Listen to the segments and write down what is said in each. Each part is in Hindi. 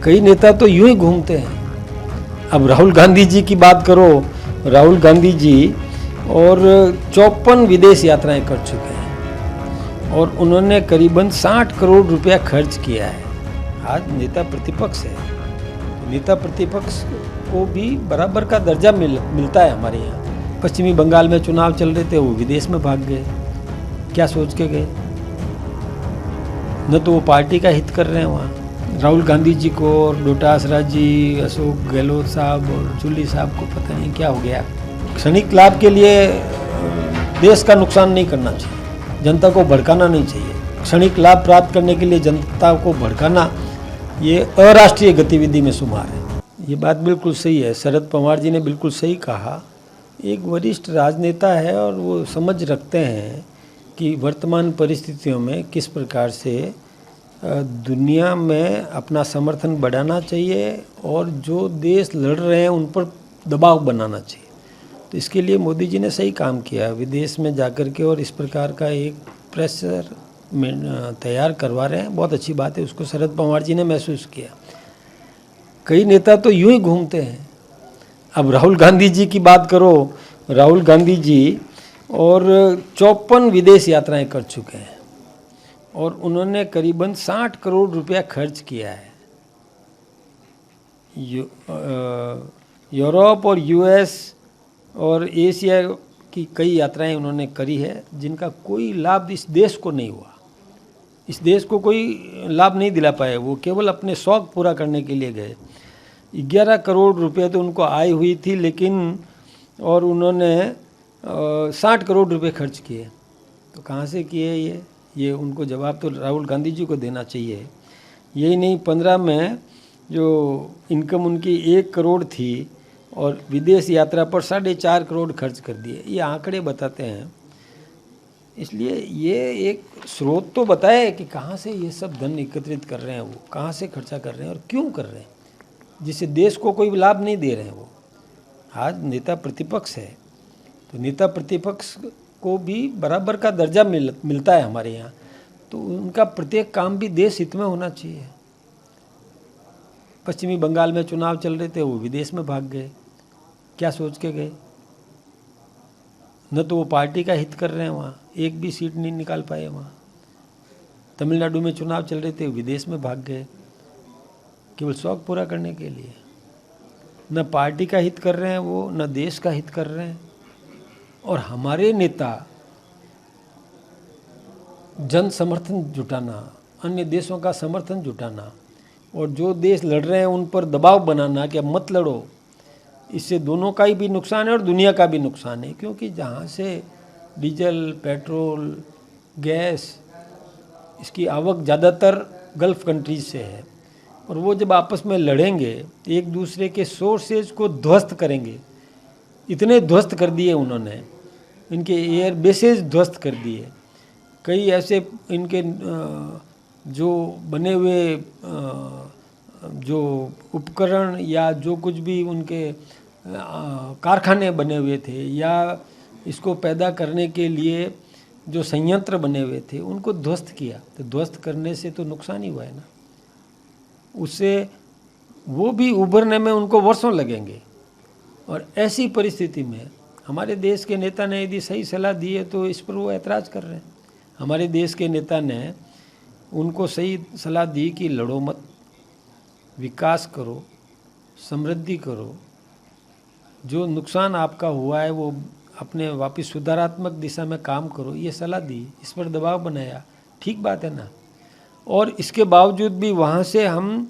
कई नेता तो यूं ही घूमते हैं। अब राहुल गांधी जी की बात करो, राहुल गांधी जी और 54 विदेश यात्राएं कर चुके हैं और उन्होंने करीबन 60 करोड़ रुपया खर्च किया है। आज नेता प्रतिपक्ष है, नेता प्रतिपक्ष को भी बराबर का दर्जा मिलता है हमारे यहाँ। पश्चिमी बंगाल में चुनाव चल रहे थे, वो विदेश में भाग गए, क्या सोच के गए? न तो वो पार्टी का हित कर रहे हैं वहाँ। राहुल गांधी जी को और डोटासरा जी, अशोक गहलोत साहब और जूली साहब को पता नहीं क्या हो गया। क्षणिक लाभ के लिए देश का नुकसान नहीं करना चाहिए, जनता को भड़काना नहीं चाहिए। क्षणिक लाभ प्राप्त करने के लिए जनता को भड़काना ये अराष्ट्रीय गतिविधि में शुमार है। ये बात बिल्कुल सही है, शरद पवार जी ने बिल्कुल सही कहा। एक वरिष्ठ राजनेता है और वो समझ रखते हैं कि वर्तमान परिस्थितियों में किस प्रकार से दुनिया में अपना समर्थन बढ़ाना चाहिए और जो देश लड़ रहे हैं उन पर दबाव बनाना चाहिए। तो इसके लिए मोदी जी ने सही काम किया, विदेश में जाकर के और इस प्रकार का एक प्रेशर में तैयार करवा रहे हैं। बहुत अच्छी बात है, उसको शरद पवार जी ने महसूस किया। कई नेता तो यूं ही घूमते हैं। अब राहुल गांधी जी की बात करो, राहुल गांधी जी और 54 विदेश यात्राएं कर चुके हैं और उन्होंने करीबन 60 करोड़ रुपया खर्च किया है। यूरोप और यूएस और एशिया की कई यात्राएं उन्होंने करी है, जिनका कोई लाभ इस देश को नहीं हुआ। इस देश को कोई लाभ नहीं दिला पाए, वो केवल अपने शौक पूरा करने के लिए गए। 11 करोड़ रुपये तो उनको आय हुई थी, लेकिन और उन्होंने 60 करोड़ रुपए खर्च किए। तो कहाँ से किए ये उनको जवाब तो राहुल गांधी जी को देना चाहिए। यही नहीं, 15 में जो इनकम उनकी 1 करोड़ थी और विदेश यात्रा पर 4.5 करोड़ खर्च कर दिए। ये आंकड़े बताते हैं। इसलिए ये एक स्रोत तो बताए कि कहाँ से ये सब धन एकत्रित कर रहे हैं, वो कहाँ से खर्चा कर रहे हैं और क्यों कर रहे हैं, जिससे देश को कोई लाभ नहीं दे रहे हैं वो। आज नेता प्रतिपक्ष है, तो नेता प्रतिपक्ष को भी बराबर का दर्जा मिलता है हमारे यहाँ। तो उनका प्रत्येक काम भी देश हित में होना चाहिए। पश्चिमी बंगाल में चुनाव चल रहे थे, वो विदेश में भाग गए, क्या सोच के गए? न तो वो पार्टी का हित कर रहे हैं वहाँ, एक भी सीट नहीं निकाल पाए वहाँ। तमिलनाडु में चुनाव चल रहे थे, विदेश में भाग गए, केवल शौक पूरा करने के लिए। न पार्टी का हित कर रहे हैं वो, न देश का हित कर रहे हैं। और हमारे नेता जन समर्थन जुटाना, अन्य देशों का समर्थन जुटाना और जो देश लड़ रहे हैं उन पर दबाव बनाना कि अब मत लड़ो, इससे दोनों का ही भी नुकसान है और दुनिया का भी नुकसान है। क्योंकि जहाँ से डीजल, पेट्रोल, गैस, इसकी आवक ज़्यादातर गल्फ़ कंट्रीज से है और वो जब आपस में लड़ेंगे, एक दूसरे के सोर्सेज को ध्वस्त करेंगे। इतने ध्वस्त कर दिए उन्होंने, इनके एयर बेसेस ध्वस्त कर दिए। कई ऐसे इनके जो बने हुए जो उपकरण या जो कुछ भी उनके कारखाने बने हुए थे या इसको पैदा करने के लिए जो संयंत्र बने हुए थे, उनको ध्वस्त किया। तो ध्वस्त करने से तो नुकसान ही हुआ है ना, उससे वो भी उभरने में उनको वर्षों लगेंगे। और ऐसी परिस्थिति में हमारे देश के नेता ने यदि सही सलाह दी है तो इस पर वो ऐतराज़ कर रहे हैं। हमारे देश के नेता ने उनको सही सलाह दी कि लड़ो मत, विकास करो, समृद्धि करो, जो नुकसान आपका हुआ है वो अपने वापस सुधारात्मक दिशा में काम करो, ये सलाह दी, इस पर दबाव बनाया। ठीक बात है ना। और इसके बावजूद भी वहाँ से हम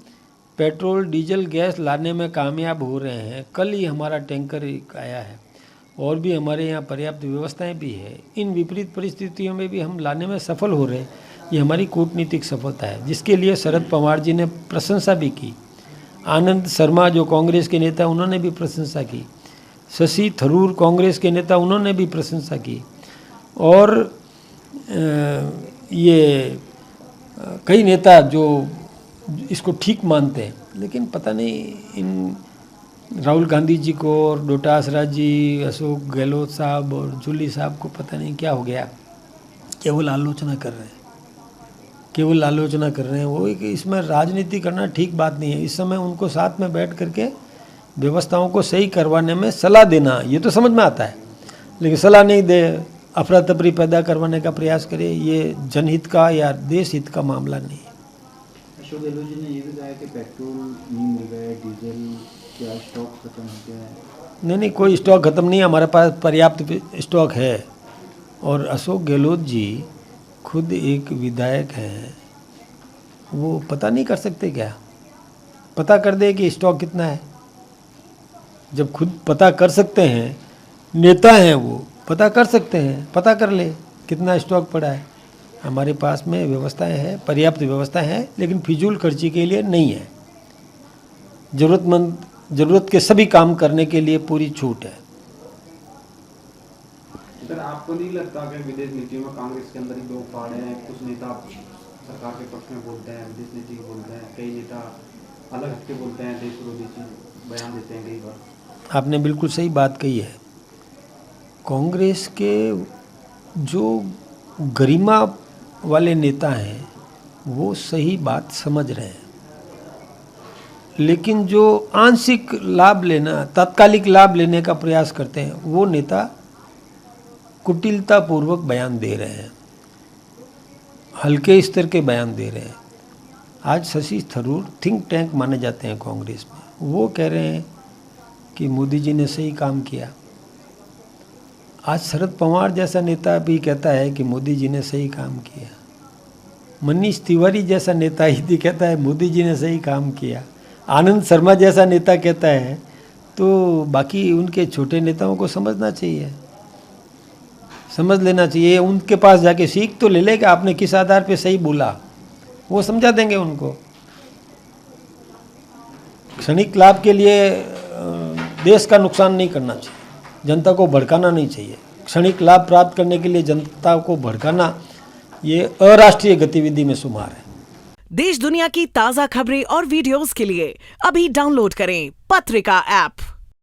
पेट्रोल, डीजल, गैस लाने में कामयाब हो रहे हैं। कल ही हमारा टैंकर आया है और भी हमारे यहाँ पर्याप्त व्यवस्थाएं भी है। इन विपरीत परिस्थितियों में भी हम लाने में सफल हो रहे हैं। ये हमारी कूटनीतिक सफलता है, जिसके लिए शरद पवार जी ने प्रशंसा भी की। आनंद शर्मा जो कांग्रेस के नेता, उन्होंने भी प्रशंसा की। शशि थरूर कांग्रेस के नेता, उन्होंने भी प्रशंसा की। और ये कई नेता जो इसको ठीक मानते हैं, लेकिन पता नहीं इन राहुल गांधी जी को और डोटासरा जी, अशोक गहलोत साहब और जूली साहब को पता नहीं क्या हो गया, केवल आलोचना कर रहे हैं। केवल आलोचना कर रहे हैं वो, कि इसमें राजनीति करना ठीक बात नहीं है। इस समय उनको साथ में बैठ करके व्यवस्थाओं को सही करवाने में सलाह देना, ये तो समझ में आता है, लेकिन सलाह नहीं दे, अफरा तफरी पैदा करवाने का प्रयास करे, ये जनहित का या देश हित का मामला नहीं है। अशोक गहलोत जी ने ये भी कहा कि पेट्रोल नहीं मिल रहा है, डीजल क्या स्टॉक खत्म हो गया है। नहीं, कोई स्टॉक ख़त्म नहीं है, हमारे पास पर्याप्त स्टॉक है। और अशोक गहलोत जी खुद एक विधायक हैं, वो पता नहीं कर सकते क्या? पता कर दे कि स्टॉक कितना है। जब खुद पता कर सकते हैं, नेता हैं वो, पता कर सकते हैं, पता कर ले कितना स्टॉक पड़ा है। हमारे पास में व्यवस्थाएं हैं, पर्याप्त व्यवस्थाएं हैं, लेकिन फिजूल खर्ची के लिए नहीं है। ज़रूरत के सभी काम करने के लिए पूरी छूट है। सर, आपको नहीं लगता कि विदेश नीति में कांग्रेस के अंदर ही दो फाड़े हैं? कुछ नेता सरकार के पक्ष में बोलते हैं, विदेश नीति को बोलते हैं, कई नेता अलग हटके बोलते हैं, देश विरोधी बयान देते हैं कई बार। आपने बिल्कुल सही बात कही है। कांग्रेस के जो गरिमा वाले नेता हैं वो सही बात समझ रहे हैं, लेकिन जो आंशिक लाभ लेना, तात्कालिक लाभ लेने का प्रयास करते हैं, वो नेता कुटिलतापूर्वक बयान दे रहे हैं, हल्के स्तर के बयान दे रहे हैं। आज शशि थरूर थिंक टैंक माने जाते हैं कांग्रेस में, वो कह रहे हैं कि मोदी जी ने सही काम किया। आज शरद पवार जैसा नेता भी कहता है कि मोदी जी ने सही काम किया। मनीष तिवारी जैसा नेता ही कहता है मोदी जी ने सही काम किया। आनंद शर्मा जैसा नेता कहता है, तो बाकी उनके छोटे नेताओं को समझना चाहिए, समझ लेना चाहिए। उनके पास जाके सीख तो ले ले कि आपने किस आधार पे सही बोला, वो समझा देंगे उनको। क्षणिक लाभ के लिए देश का नुकसान नहीं करना चाहिए, जनता को भड़काना नहीं चाहिए। क्षणिक लाभ प्राप्त करने के लिए जनता को भड़काना, ये अराष्ट्रीय गतिविधि में शुमार है। देश दुनिया की ताज़ा खबरें और वीडियोस के लिए अभी डाउनलोड करें पत्रिका ऐप।